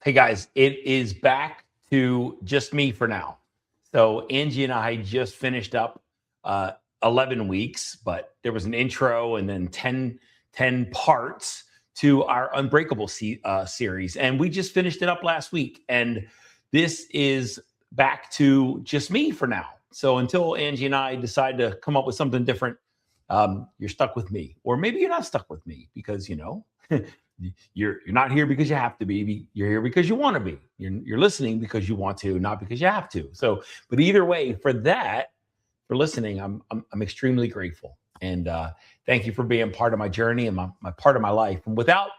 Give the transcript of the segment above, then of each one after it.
Hey guys, it is back to just me for now. So Angie and I just finished up uh, 11 weeks, but there was an intro and then ten parts to our Unbreakable series. And we just finished it up last week. And this is back to just me for now. So until Angie and I decide to come up with something different, you're stuck with me. Or maybe you're not stuck with me because, you're not here because you have to be. You're here because you want to be. You're listening because you want to, not because you have to. So, but either way, for listening, I'm extremely grateful, and thank you for being part of my journey and my part of my life. And without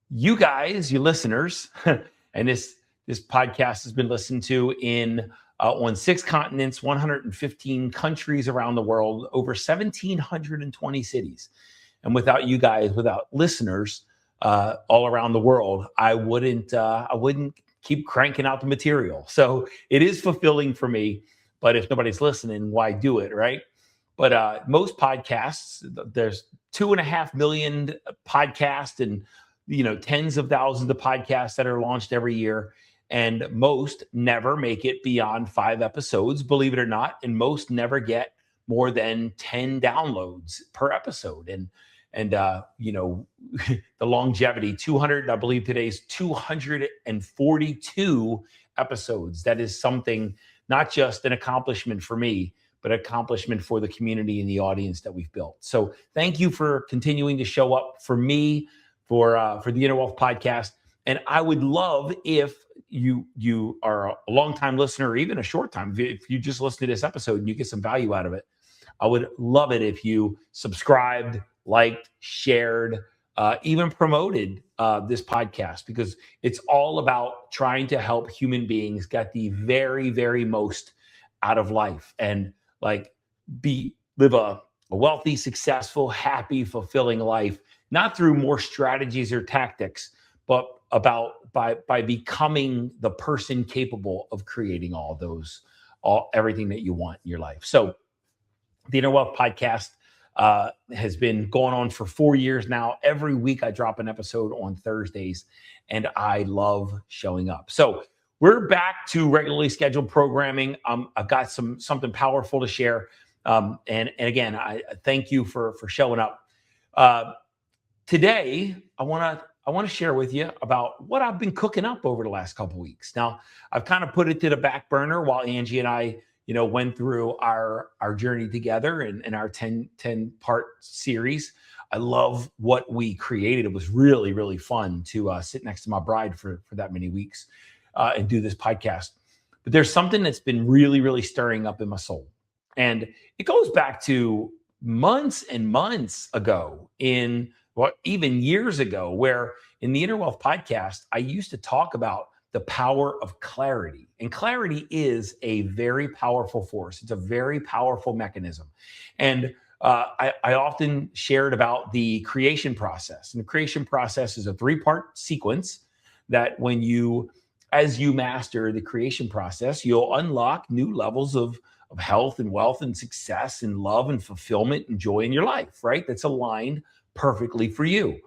you guys, you listeners, and this podcast has been listened to in on 6 continents, 115 countries around the world, over 1,720 cities. And without you guys, without listeners all around the world, I wouldn't keep cranking out the material. So it is fulfilling for me. But if nobody's listening, why do it, right? But most podcasts, there's 2.5 million podcasts, and tens of thousands of podcasts that are launched every year. And most never make it beyond 5 episodes, believe it or not. And most never get more than 10 downloads per episode. And the longevity, 200, I believe today's 242 episodes. That is something, not just an accomplishment for me, but an accomplishment for the community and the audience that we've built. So thank you for continuing to show up for me, for the Inner Wealth Podcast. And I would love if you are a long-time listener, or even a short time, if you just listen to this episode and you get some value out of it, I would love it if you subscribed, liked, shared, even promoted this podcast, because it's all about trying to help human beings get the very, very most out of life and live a wealthy, successful, happy, fulfilling life, not through more strategies or tactics, but by becoming the person capable of creating everything that you want in your life. So the Inner Wealth Podcast has been going on for 4 years now. Every week I drop an episode on Thursdays, and I love showing up. So we're back to regularly scheduled programming. I've got something powerful to share. And again, I thank you for showing up. Today, I want to share with you about what I've been cooking up over the last couple of weeks. Now, I've kind of put it to the back burner while Angie and I went through our journey together in our 10-part series. I love what we created. It was really, really fun to sit next to my bride for that many weeks and do this podcast. But there's something that's been really, really stirring up in my soul. And it goes back to months and months ago, even years ago, where in the Inner Wealth Podcast, I used to talk about the power of clarity. And clarity is a very powerful force. It's a very powerful mechanism. And I often shared about the creation process. And the creation process is a 3-part sequence that as you master the creation process, you'll unlock new levels of health and wealth and success and love and fulfillment and joy in your life, right? That's aligned perfectly for you.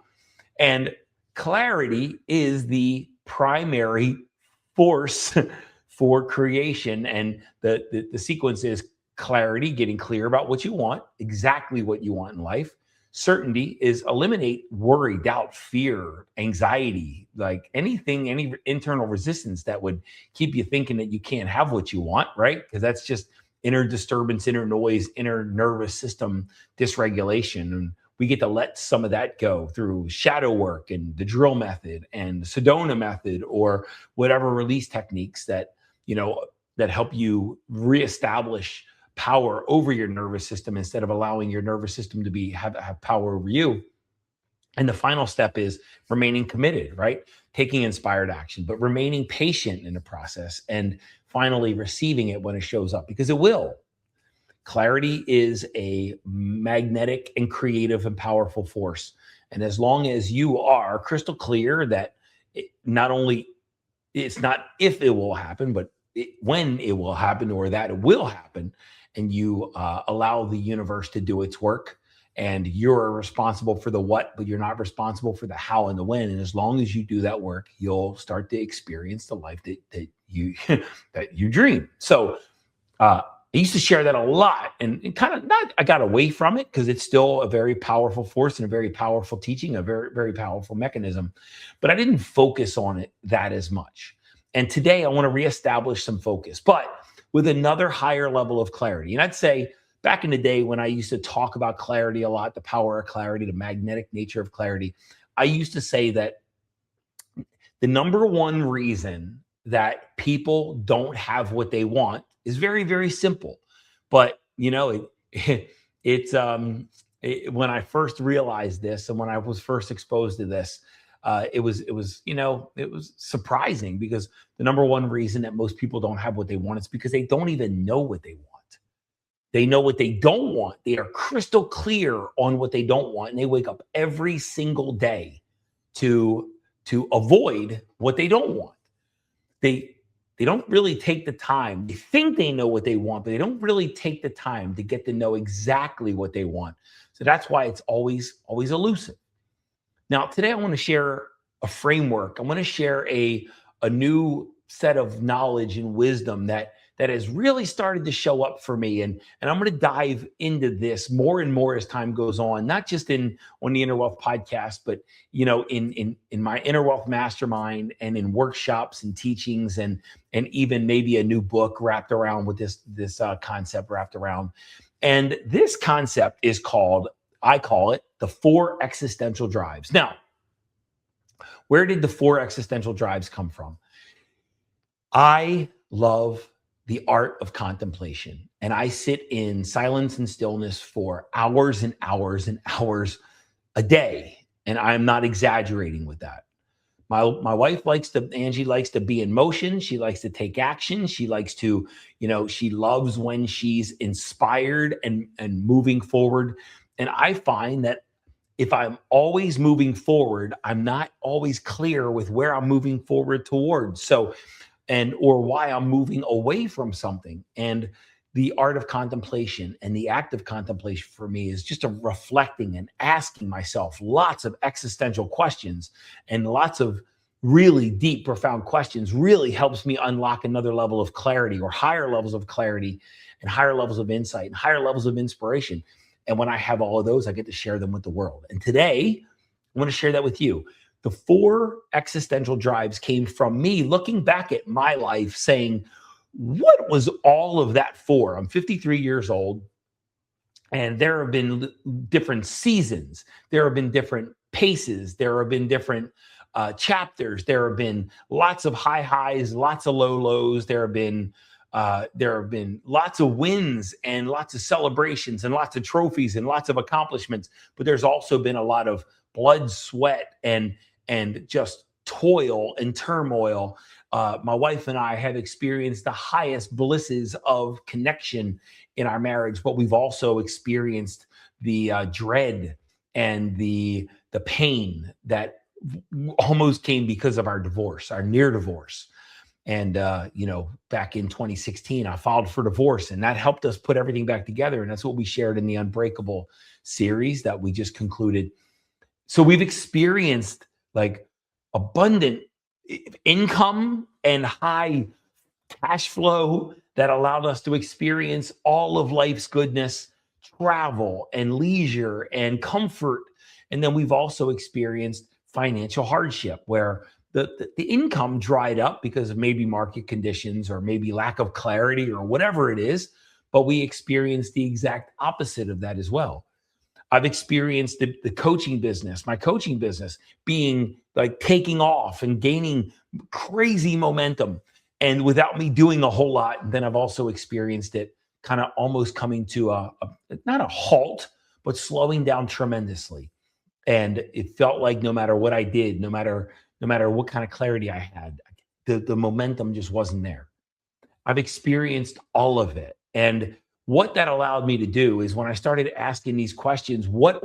And clarity is the primary force for creation. And the sequence is clarity, getting clear about what you want, exactly what you want in life. Certainty is eliminate worry, doubt, fear, anxiety, like any internal resistance that would keep you thinking that you can't have what you want, right? Because that's just inner disturbance, inner noise, inner nervous system dysregulation. And we get to let some of that go through shadow work and the drill method and the Sedona method, or whatever release techniques that help you reestablish power over your nervous system instead of allowing your nervous system to have power over you. And the final step is remaining committed, right? Taking inspired action, but remaining patient in the process, and finally receiving it when it shows up, because it will. Clarity is a magnetic and creative and powerful force. And as long as you are crystal clear that it's not if it will happen, but when it will happen, or that it will happen, and you allow the universe to do its work and you're responsible for the what, but you're not responsible for the how and the when. And as long as you do that work, you'll start to experience the life that you that you dream. So I used to share that a lot, and kind of not. I got away from it because it's still a very powerful force and a very powerful teaching, a very very powerful mechanism, but I didn't focus on it that as much. And today I want to reestablish some focus, but with another higher level of clarity. And I'd say back in the day when I used to talk about clarity a lot, the power of clarity, the magnetic nature of clarity, I used to say that the number one reason that people don't have what they want is very, very simple. But when I first realized this, and when I was first exposed to this, it was surprising, because the number one reason that most people don't have what they want is because they don't even know what they want. They know what they don't want. They are crystal clear on what they don't want, and they wake up every single day to avoid what they don't want. They don't really take the time. They think they know what they want, but they don't really take the time to get to know exactly what they want. So that's why it's always elusive. Now, today I want to share a framework. I want to share a new set of knowledge and wisdom that has really started to show up for me. And I'm going to dive into this more and more as time goes on, not just on the Inner Wealth podcast, but in my Inner Wealth Mastermind, and in workshops and teachings, and even maybe a new book wrapped around with this concept wrapped around. And this concept is I call it the Four Existential Drives. Now, where did the Four Existential Drives come from? I love the art of contemplation, and I sit in silence and stillness for hours and hours and hours a day. And I'm not exaggerating with that. My wife Angie likes to be in motion. She likes to take action. She likes to, she loves when she's inspired and moving forward. And I find that if I'm always moving forward, I'm not always clear with where I'm moving forward towards. Or why I'm moving away from something. And the art of contemplation and the act of contemplation for me is just a reflecting and asking myself lots of existential questions, and lots of really deep, profound questions really helps me unlock another level of clarity, or higher levels of clarity, and higher levels of insight, and higher levels of inspiration. And when I have all of those, I get to share them with the world. And today, I want to share that with you. The Four Existential Drives came from me looking back at my life saying, what was all of that for? I'm 53 years old, and there have been different seasons. There have been different paces. There have been different chapters. There have been lots of high highs, lots of low lows. There have been lots of wins and lots of celebrations and lots of trophies and lots of accomplishments. But there's also been a lot of blood, sweat, and just toil and turmoil. My wife and I have experienced the highest blisses of connection in our marriage, but we've also experienced the dread and the pain that almost came because of our divorce, our near divorce. And back in 2016, I filed for divorce, and that helped us put everything back together. And that's what we shared in the Unbreakable series that we just concluded. So we've experienced like abundant income and high cash flow that allowed us to experience all of life's goodness, travel and leisure and comfort. And then we've also experienced financial hardship, where the income dried up because of maybe market conditions or maybe lack of clarity or whatever it is. But we experienced the exact opposite of that as well. I've experienced the coaching business, my coaching business being like taking off and gaining crazy momentum, and without me doing a whole lot. And then I've also experienced it kind of almost coming to not a halt, but slowing down tremendously. And it felt like no matter what I did, no matter what kind of clarity I had, the momentum just wasn't there. I've experienced all of it. And what that allowed me to do is, when I started asking these questions, what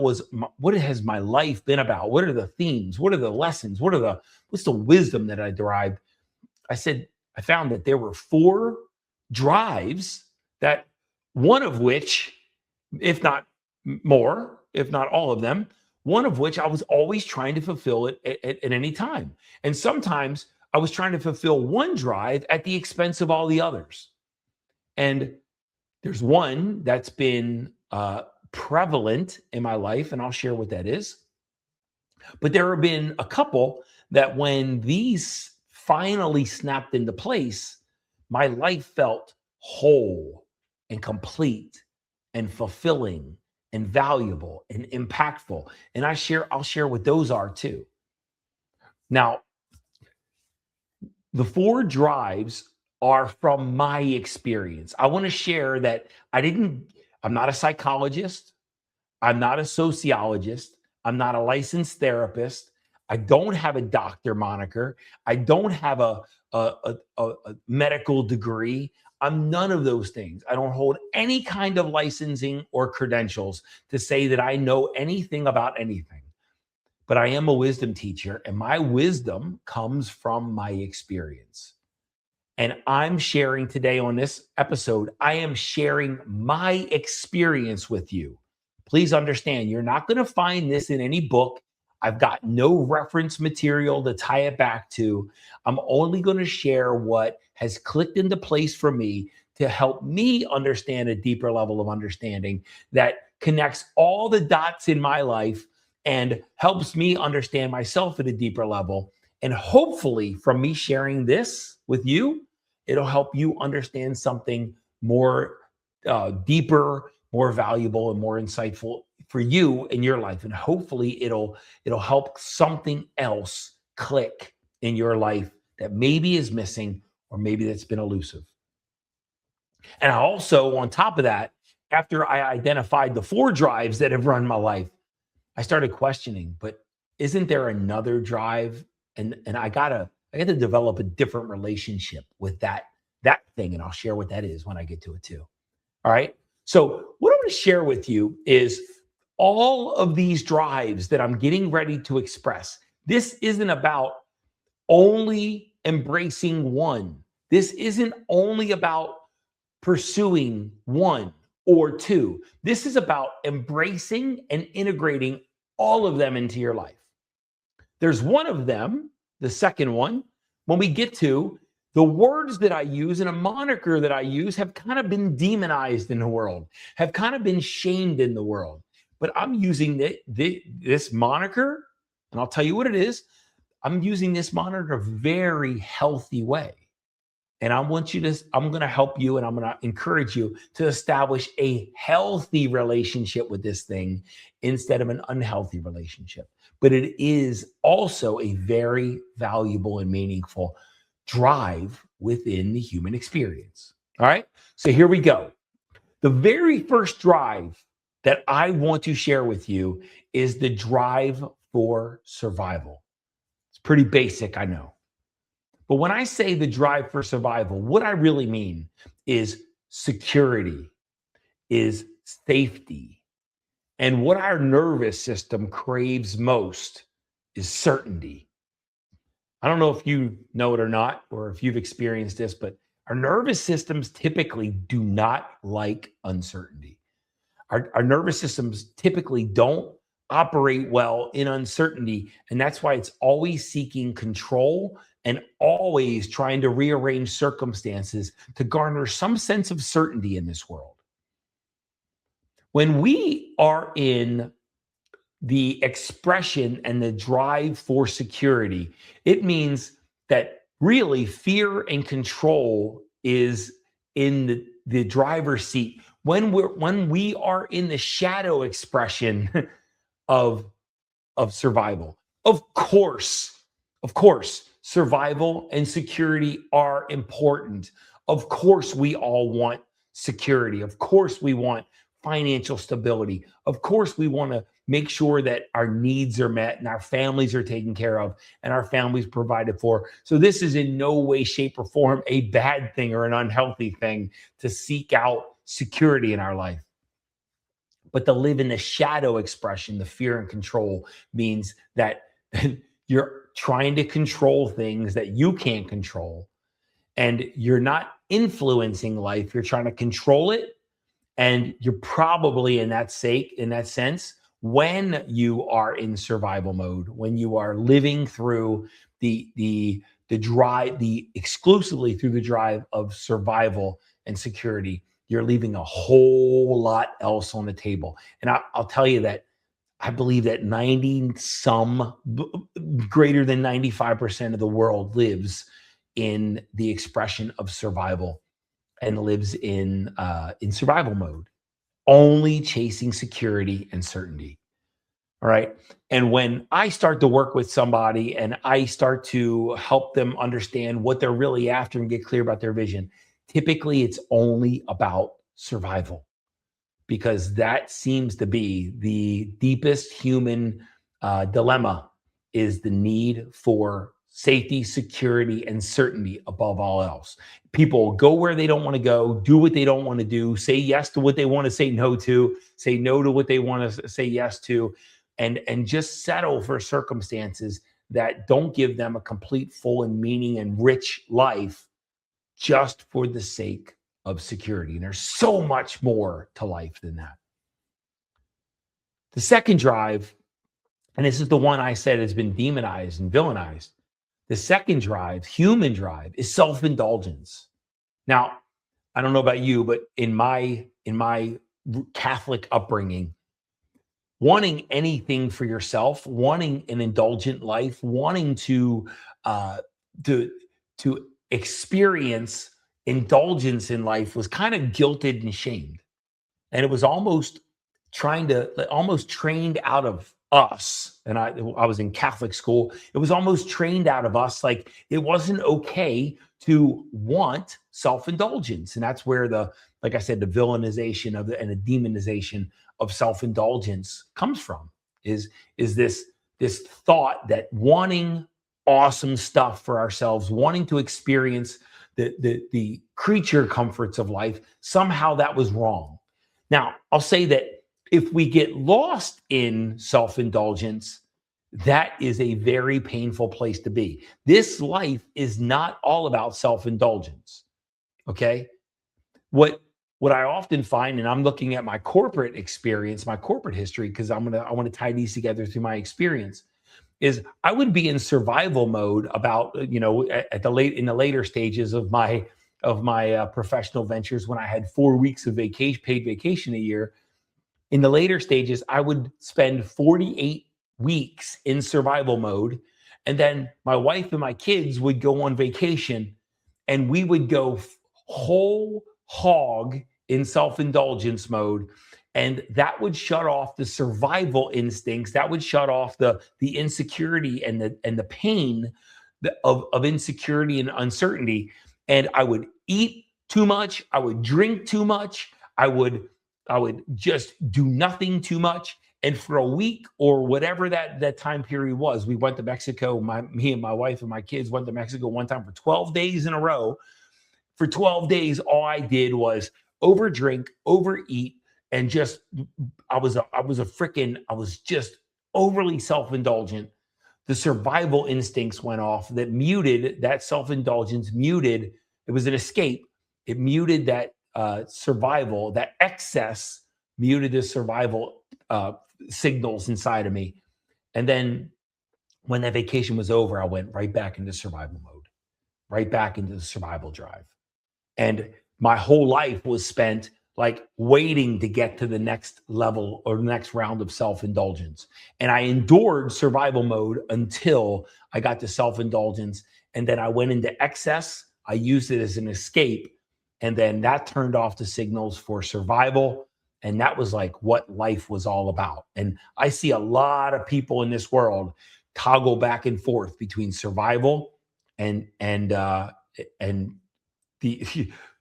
has my life been about? What are the themes? What are the lessons? What's the wisdom that I derived? I found that there were four drives, that one of which, if not more, if not all of them, one of which I was always trying to fulfill it at any time. And sometimes I was trying to fulfill one drive at the expense of all the others. And there's one that's been prevalent in my life, and I'll share what that is. But there have been a couple that when these finally snapped into place, my life felt whole and complete and fulfilling and valuable and impactful. And I'll share what those are too. Now, the four drives are from my experience. I want to share that I'm not a psychologist. I'm not a sociologist. I'm not a licensed therapist. I don't have a doctor moniker. I don't have a medical degree. I'm none of those things. I don't hold any kind of licensing or credentials to say that I know anything about anything. But I am a wisdom teacher, and my wisdom comes from my experience. And I'm sharing today on this episode, I am sharing my experience with you. Please understand, you're not going to find this in any book. I've got no reference material to tie it back to. I'm only going to share what has clicked into place for me to help me understand a deeper level of understanding that connects all the dots in my life and helps me understand myself at a deeper level. And hopefully, from me sharing this with you, it'll help you understand something more deeper, more valuable, and more insightful for you in your life. And hopefully it'll help something else click in your life that maybe is missing or maybe that's been elusive. And I also, on top of that, after I identified the four drives that have run my life, I started questioning, but isn't there another drive? And I got to develop a different relationship with that thing. And I'll share what that is when I get to it too. All right. So what I'm going to share with you is all of these drives that I'm getting ready to express. This isn't about only embracing one. This isn't only about pursuing one or two. This is about embracing and integrating all of them into your life. There's one of them, the second one, when we get to the words that I use and a moniker that I use have kind of been demonized in the world, have kind of been shamed in the world. But I'm using this moniker, and I'll tell you what it is. I'm using this moniker a very healthy way. And I'm going to help you and I'm going to encourage you to establish a healthy relationship with this thing instead of an unhealthy relationship. But it is also a very valuable and meaningful drive within the human experience. All right. So here we go. The very first drive that I want to share with you is the drive for survival. It's pretty basic, I know. But when I say the drive for survival, what I really mean is security, is safety. And what our nervous system craves most is certainty. I don't know if you know it or not, or if you've experienced this, but our nervous systems typically do not like uncertainty. Our nervous systems typically don't operate well in uncertainty. And that's why it's always seeking control and always trying to rearrange circumstances to garner some sense of certainty in this world. When we are in the expression and the drive for security, it means that really fear and control is in the driver's seat. When we are in the shadow expression of survival, of course, survival and security are important. Of course, we all want security. Of course, we want financial stability. Of course, we want to make sure that our needs are met and our families are taken care of and our families provided for. So this is in no way, shape, or form a bad thing or an unhealthy thing to seek out security in our life. But to live in the shadow expression, the fear and control, means that you're trying to control things that you can't control. And you're not influencing life. You're trying to control it. And you're probably in that sense, when you are in survival mode, when you are living through the drive, the exclusively through the drive of survival and security, you're leaving a whole lot else on the table. And I'll tell you that I believe that 90 some greater than 95% of the world lives in the expression of survival and lives in survival mode, only chasing security and certainty. All right. And when I start to work with somebody and I start to help them understand what they're really after and get clear about their vision, typically it's only about survival, because that seems to be the deepest human dilemma, is the need for safety, security, and certainty above all else. People go where they don't want to go, do what they don't want to do, say yes to what they want to say no to, say no to what they want to say yes to, and just settle for circumstances that don't give them a complete, full, and meaning and rich life just for the sake of security. And there's so much more to life than that. The second drive, and this is the one I said has been demonized and villainized. The second drive, human drive, is self-indulgence. Now, I don't know about you, but in my Catholic upbringing, wanting anything for yourself, wanting an indulgent life, wanting to experience indulgence in life was kind of guilted and shamed. And it was almost trained out of us. And I was in Catholic school. It was almost trained out of us. Like, it wasn't okay to want self-indulgence. And that's where like I said, the villainization and the demonization of self-indulgence comes from, is this thought that wanting awesome stuff for ourselves, wanting to experience the creature comforts of life, somehow that was wrong. Now, I'll say that if we get lost in self-indulgence, that is a very painful place to be. This life is not all about self-indulgence. Okay? What I often find, and I'm looking at my corporate experience, my corporate history, because I want to tie these together through my experience, is I would be in survival mode about, in the later stages of my professional ventures, when I had 4 weeks of paid vacation a year. In the later stages, I would spend 48 weeks in survival mode, and then my wife and my kids would go on vacation, and we would go whole hog in self-indulgence mode. And that would shut off the survival instincts. That would shut off the insecurity and the pain of insecurity and uncertainty. And I would eat too much. I would drink too much. I would just do nothing too much. And for a week or whatever that time period was, we went to Mexico. Me and my wife and my kids went to Mexico one time for 12 days in a row. For 12 days, all I did was overdrink, overeat, and I was just overly self-indulgent. The survival instincts went off that muted that self-indulgence, it was an escape. It muted that survival, that excess muted the survival signals inside of me. And then when that vacation was over, I went right back into survival mode, right back into the survival drive. And my whole life was spent like waiting to get to the next level or next round of self-indulgence. And I endured survival mode until I got to self-indulgence. And then I went into excess. I used it as an escape. And then that turned off the signals for survival. And that was like what life was all about. And I see a lot of people in this world toggle back and forth between survival and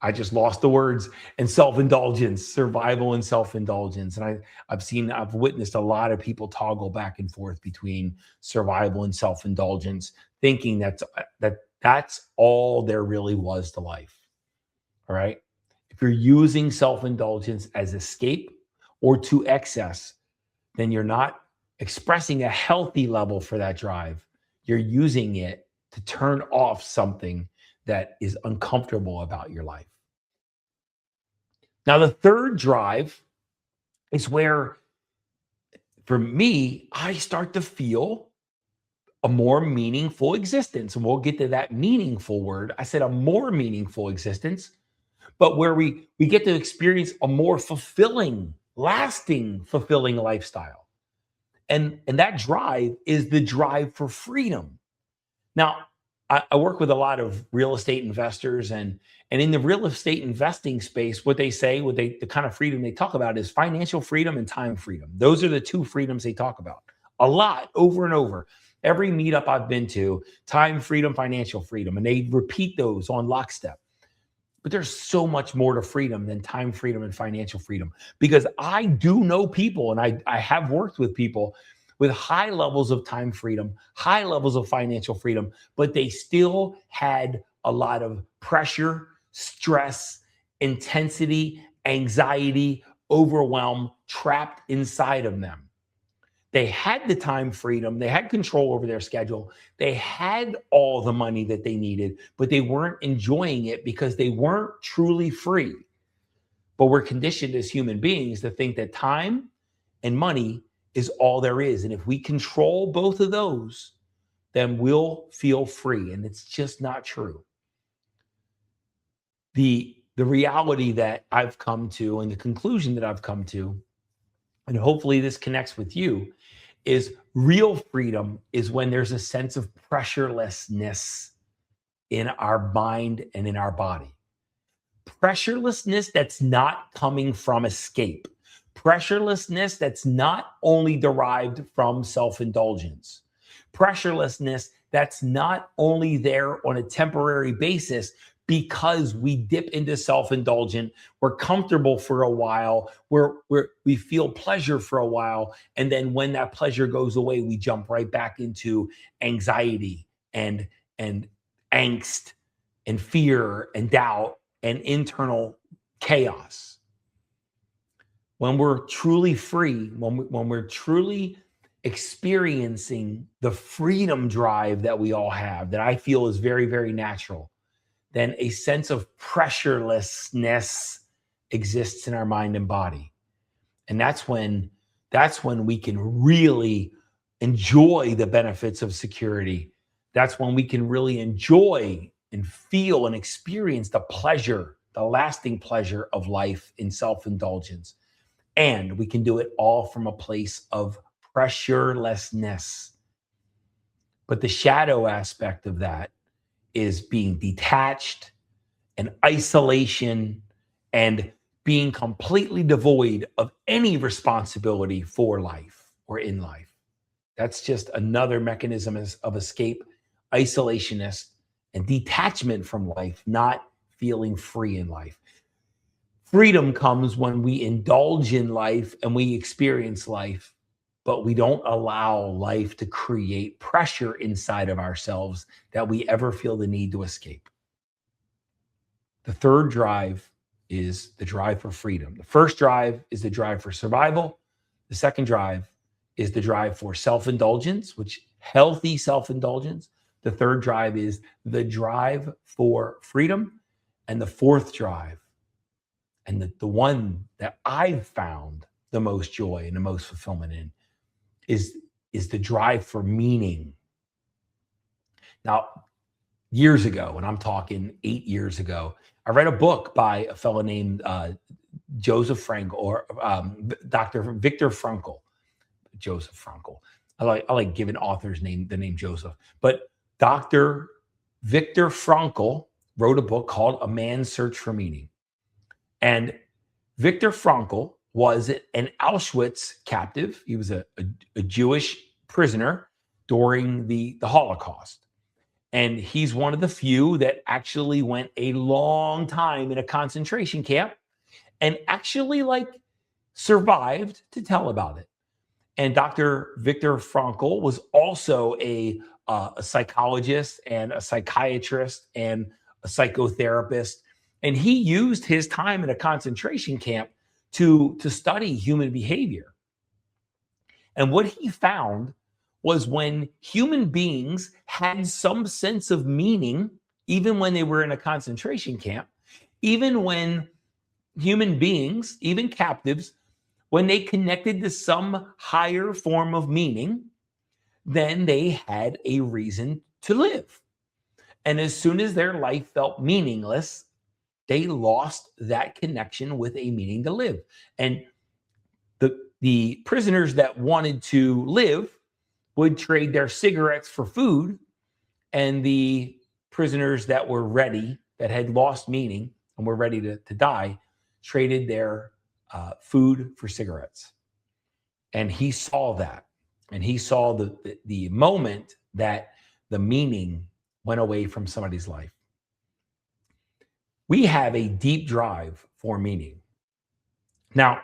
I just lost the words, and self-indulgence, survival and self-indulgence. And I've witnessed a lot of people toggle back and forth between survival and self-indulgence, thinking that's all there really was to life. All right. If you're using self-indulgence as escape or to excess, then you're not expressing a healthy level for that drive. You're using it to turn off something that is uncomfortable about your life. Now, the third drive is where for me, I start to feel a more meaningful existence. And we'll get to that meaningful word. I said a more meaningful existence, but where we get to experience a more fulfilling, lasting, fulfilling lifestyle. And that drive is the drive for freedom. Now, I work with a lot of real estate investors, and in the real estate investing space, what they say, the kind of freedom they talk about is financial freedom and time freedom. Those are the two freedoms they talk about a lot, over and over. Every meetup I've been to, time freedom, financial freedom, and they repeat those on lockstep. But there's so much more to freedom than time freedom and financial freedom, because I do know people, and I have worked with people with high levels of time freedom, high levels of financial freedom, but they still had a lot of pressure, stress, intensity, anxiety, overwhelm trapped inside of them. They had the time freedom, they had control over their schedule, they had all the money that they needed, but they weren't enjoying it because they weren't truly free. But we're conditioned as human beings to think that time and money is all there is. And if we control both of those, then we'll feel free. And it's just not true. The reality that I've come to, and the conclusion that I've come to, and hopefully this connects with you, is real freedom is when there's a sense of pressurelessness in our mind and in our body. Pressurelessness that's not coming from escape. Pressurelessness that's not only derived from self-indulgence. Pressurelessness that's not only there on a temporary basis because we dip into self-indulgent, we're comfortable for a while, we feel pleasure for a while, and then when that pleasure goes away, we jump right back into anxiety and angst and fear and doubt and internal chaos. When we're truly free, when we're truly experiencing the freedom drive that we all have, that I feel is very, very natural, then a sense of pressurelessness exists in our mind and body. And that's when we can really enjoy the benefits of security. That's when we can really enjoy and feel and experience the pleasure, the lasting pleasure of life in self-indulgence. And we can do it all from a place of pressurelessness. But the shadow aspect of that is being detached and isolation and being completely devoid of any responsibility for life or in life. That's just another mechanism of escape, isolationist, and detachment from life, not feeling free in life. Freedom comes when we indulge in life and we experience life, but we don't allow life to create pressure inside of ourselves that we ever feel the need to escape. The third drive is the drive for freedom. The first drive is the drive for survival. The second drive is the drive for self-indulgence, which healthy self-indulgence. The third drive is the drive for freedom. And the fourth drive, and the one that I've found the most joy and the most fulfillment in, is the drive for meaning. Now, years ago, and I'm talking 8 years ago, I read a book by a fellow named Joseph Frankl, or Dr. Viktor Frankl. Joseph Frankl. I like giving authors the name Joseph. But Dr. Viktor Frankl wrote a book called A Man's Search for Meaning. And Viktor Frankl was an Auschwitz captive. He was a Jewish prisoner during the Holocaust. And he's one of the few that actually went a long time in a concentration camp and actually survived to tell about it. And Dr. Viktor Frankl was also a psychologist and a psychiatrist and a psychotherapist. And he used his time in a concentration camp to study human behavior. And what he found was when human beings had some sense of meaning, even when they were in a concentration camp, even when human beings, even captives, when they connected to some higher form of meaning, then they had a reason to live. And as soon as their life felt meaningless, they lost that connection with a meaning to live. And the prisoners that wanted to live would trade their cigarettes for food, and the prisoners that were ready, that had lost meaning and were ready to die, traded their food for cigarettes. And he saw that, and he saw the moment that the meaning went away from somebody's life. We have a deep drive for meaning. Now,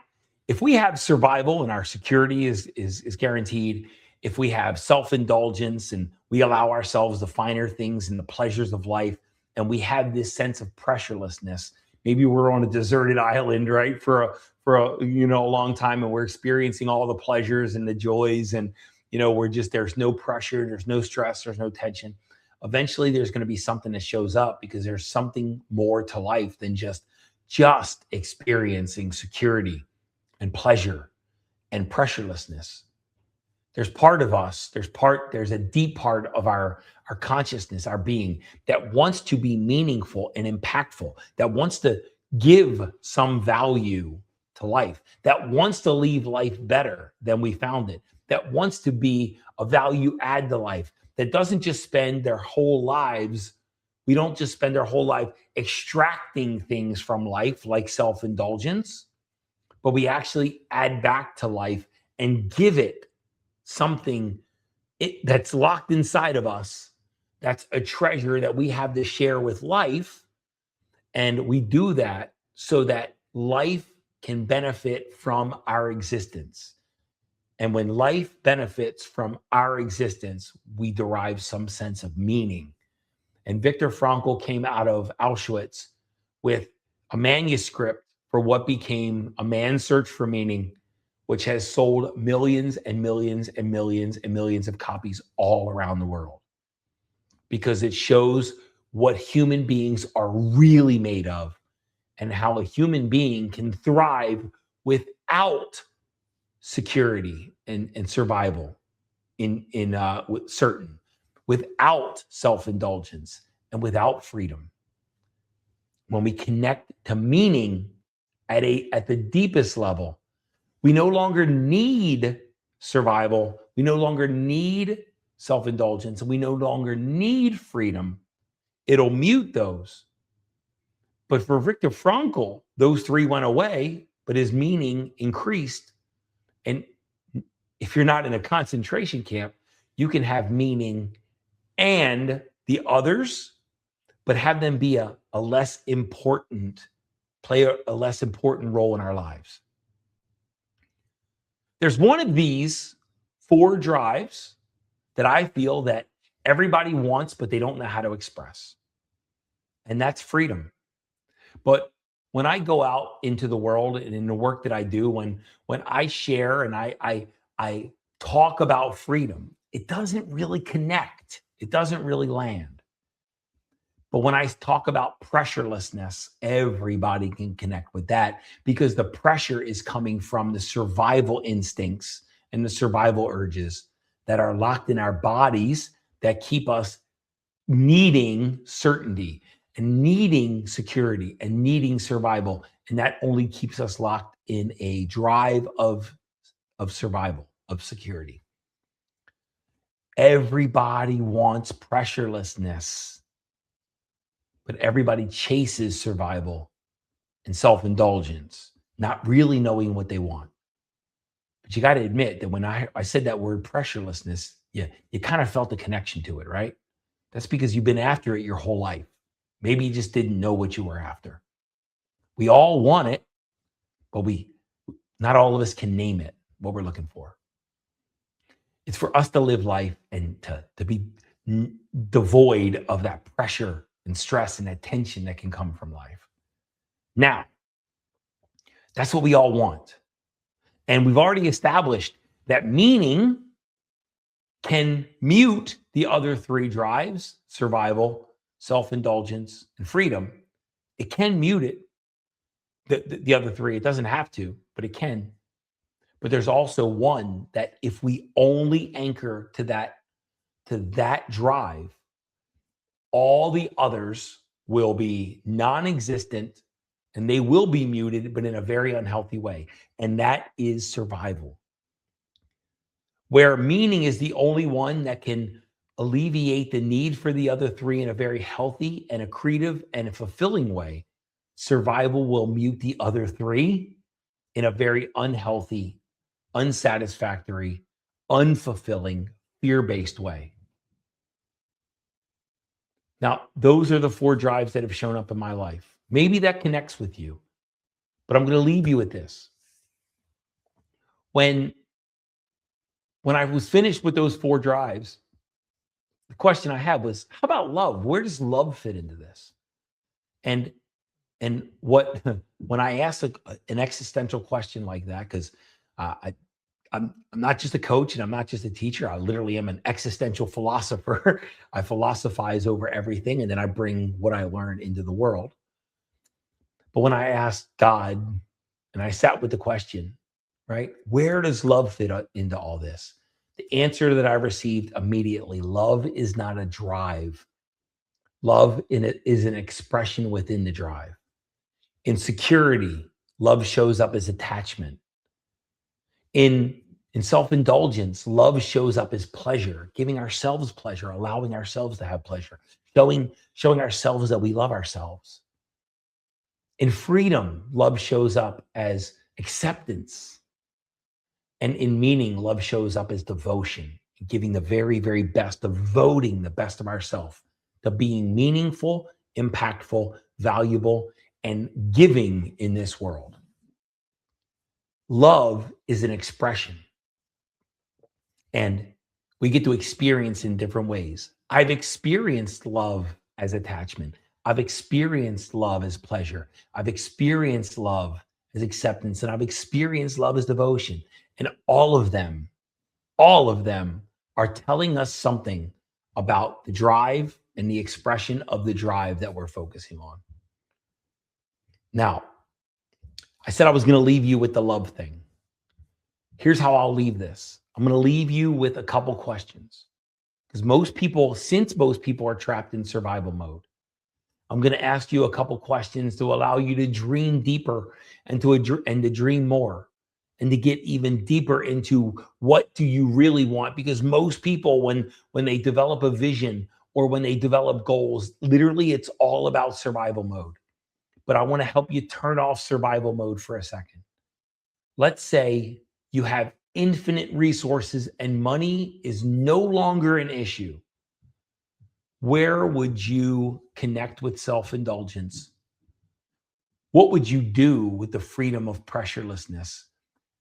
if we have survival and our security is guaranteed, if we have self-indulgence and we allow ourselves the finer things and the pleasures of life, and we have this sense of pressurelessness, maybe we're on a deserted island, right, for a long time, and we're experiencing all the pleasures and the joys, and we're just, there's no pressure, there's no stress, there's no tension. Eventually there's going to be something that shows up, because there's something more to life than just experiencing security and pleasure and pressurelessness. There's part of us, there's a deep part of our consciousness, our being, that wants to be meaningful and impactful, that wants to give some value to life, that wants to leave life better than we found it, that wants to be a value add to life, that doesn't just spend their whole lives. We don't just spend our whole life extracting things from life like self-indulgence, but we actually add back to life and give it something that's locked inside of us, that's a treasure that we have to share with life. And we do that so that life can benefit from our existence. And when life benefits from our existence, we derive some sense of meaning. And Viktor Frankl came out of Auschwitz with a manuscript for what became A Man's Search for Meaning, which has sold millions and millions and millions and millions of copies all around the world, because it shows what human beings are really made of, and how a human being can thrive without security and survival without self-indulgence and without freedom. When we connect to meaning at the deepest level, we no longer need survival, we no longer need self-indulgence, and we no longer need freedom. It'll mute those. But for Viktor Frankl, those three went away, but his meaning increased. And if you're not in a concentration camp, you can have meaning and the others, but have them be play a less important role in our lives. There's one of these 4 drives that I feel that everybody wants, but they don't know how to express. And that's freedom. But when I go out into the world and in the work that I do, when I share and I talk about freedom, it doesn't really connect. It doesn't really land. But when I talk about pressurelessness, everybody can connect with that, because the pressure is coming from the survival instincts and the survival urges that are locked in our bodies, that keep us needing certainty and needing security and needing survival. And that only keeps us locked in a drive of survival, of security. Everybody wants pressurelessness, but everybody chases survival and self-indulgence, not really knowing what they want. But you got to admit that when I said that word pressurelessness, you kind of felt the connection to it, right? That's because you've been after it your whole life. Maybe you just didn't know what you were after. We all want it, but not all of us can name it, what we're looking for. It's for us to live life and to be devoid of that pressure and stress and that tension that can come from life. Now, that's what we all want. And we've already established that meaning can mute the other 3 drives: survival, self-indulgence, and freedom. It can mute it, the other 3. It doesn't have to, but it can. But there's also one that if we only anchor to that drive, all the others will be non-existent and they will be muted, but in a very unhealthy way. And that is survival, where meaning is the only one that can alleviate the need for the other three in a very healthy and accretive and a fulfilling way. Survival will mute the other three in a very unhealthy, unsatisfactory, unfulfilling, fear-based way. Now, those are the four drives that have shown up in my life. Maybe that connects with you, but I'm going to leave you with this. When I was finished with those four drives, the question I had was, how about love? Where does love fit into this? And what when I asked an existential question like that, because I'm not just a coach and I'm not just a teacher. I literally am an existential philosopher. I philosophize over everything, and then I bring what I learn into the world. But when I asked God and I sat with the question, right, where does love fit into all this? The answer that I received immediately: love is not a drive. Love in it is an expression within the drive. In security, love shows up as attachment. In self-indulgence, love shows up as pleasure, giving ourselves pleasure, allowing ourselves to have pleasure, showing ourselves that we love ourselves. In freedom, love shows up as acceptance. And in meaning, love shows up as devotion, giving the very, very best, devoting the best of ourselves to being meaningful, impactful, valuable, and giving in this world. Love is an expression, and we get to experience in different ways. I've experienced love as attachment. I've experienced love as pleasure. I've experienced love as acceptance, and I've experienced love as devotion. And all of them are telling us something about the drive and the expression of the drive that we're focusing on. Now, I said I was going to leave you with the love thing. Here's how I'll leave this. I'm going to leave you with a couple questions, because since most people are trapped in survival mode, I'm going to ask you a couple questions to allow you to dream deeper and to dream more, and to get even deeper into what do you really want. Because most people, when they develop a vision or when they develop goals, literally it's all about survival mode. But I want to help you turn off survival mode for a second. Let's say you have infinite resources and money is no longer an issue. Where would you connect with self-indulgence? What would you do with the freedom of pressurelessness?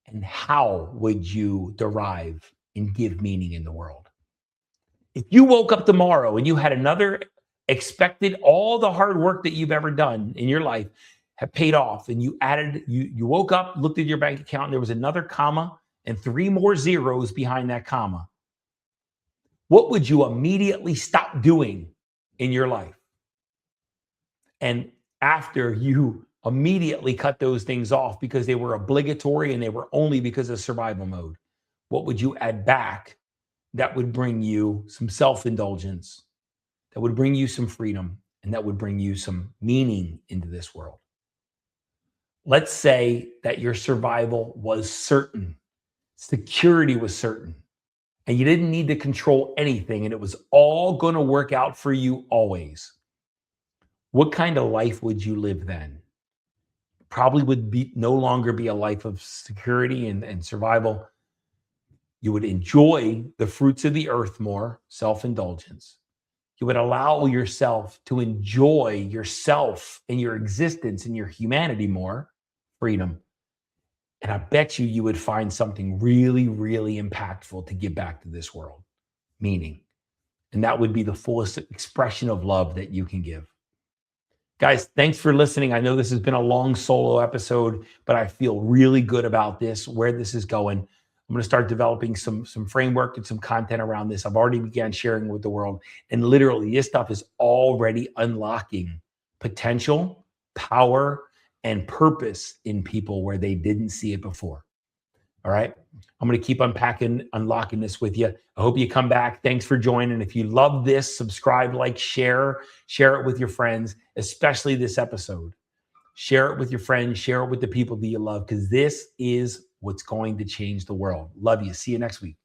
And how would you derive and give meaning in the world? If you woke up tomorrow and you had another expected, all the hard work that you've ever done in your life have paid off, and you woke up, looked at your bank account, and there was another comma and 3 more zeros behind that comma, what would you immediately stop doing in your life? And after you immediately cut those things off because they were obligatory and they were only because of survival mode, what would you add back that would bring you some self-indulgence, that would bring you some freedom, and that would bring you some meaning into this world? Let's say that your survival was certain, security was certain, and you didn't need to control anything, and it was all going to work out for you always. What kind of life would you live then? Probably would no longer be a life of security and survival. You would enjoy the fruits of the earth more, self-indulgence. You would allow yourself to enjoy yourself and your existence and your humanity more, freedom. And I bet you would find something really, really impactful to give back to this world, meaning. And that would be the fullest expression of love that you can give. Guys, thanks for listening. I know this has been a long solo episode, but I feel really good about this, where this is going. I'm going to start developing some framework and some content around this. I've already began sharing with the world. And literally, this stuff is already unlocking potential, power, and purpose in people where they didn't see it before. All right. I'm going to keep unpacking, unlocking this with you. I hope you come back. Thanks for joining. If you love this, subscribe, like, share it with your friends, especially this episode. Share it with your friends, share it with the people that you love, because this is what's going to change the world. Love you. See you next week.